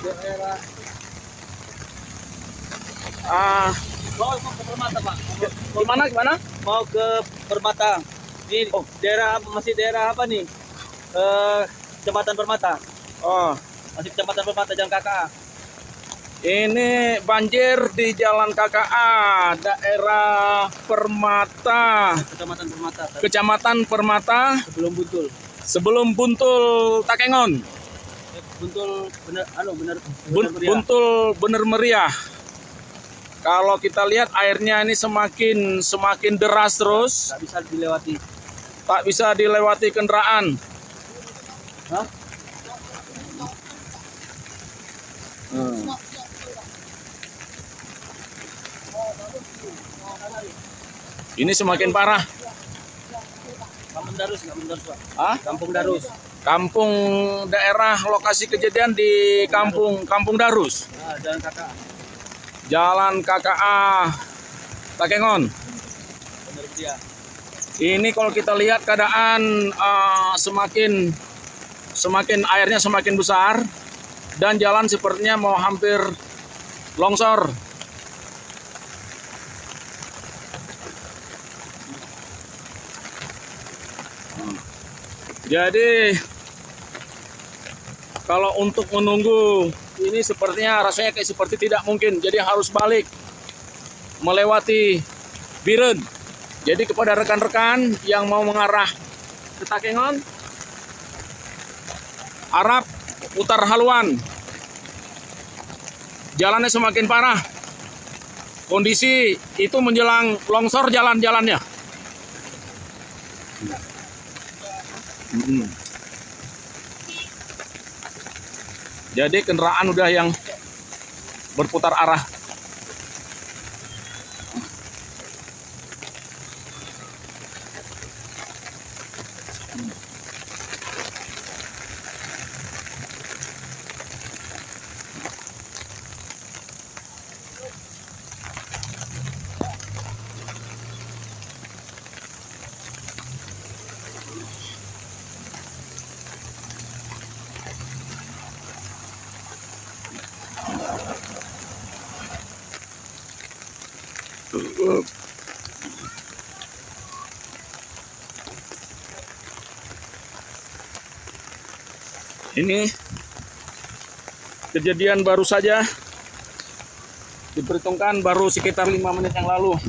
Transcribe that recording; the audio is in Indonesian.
daerah mau ke Permata, Pak. Gimana? Mau ke Permata. Ini daerah masih daerah apa nih? Kecamatan Permata. Oh, Masih Kecamatan Permata Jalan KKA. ini banjir di Jalan KKA, daerah Permata, Kecamatan Permata. Kecamatan Permata, Sebelum Buntul. sebelum Buntul Takengon. Buntul bener meriah. Buntul Bener Meriah. Kalau kita lihat airnya ini semakin deras terus, Tak bisa dilewati. tak bisa dilewati kendaraan. Hah? Ini semakin parah. Kampung Darus, Pak. Hah? Kampung Darus. Kampung daerah lokasi kejadian di Kampung Darus. Nah, Jalan KKA. Jalan KKA Takengon. Bener meriah. Ini kalau kita lihat keadaan semakin airnya semakin besar dan jalan sepertinya mau hampir longsor. Jadi kalau untuk menunggu ini sepertinya rasanya kayak seperti tidak mungkin. Jadi harus balik melewati Biren. Jadi kepada rekan-rekan yang mau mengarah ke Takengon, arah putar haluan. Jalannya semakin parah. Kondisi itu menjelang longsor jalan-jalannya. Jadi kendaraan udah yang berputar arah. Ini kejadian baru saja, diperhitungkan baru sekitar 5 menit yang lalu.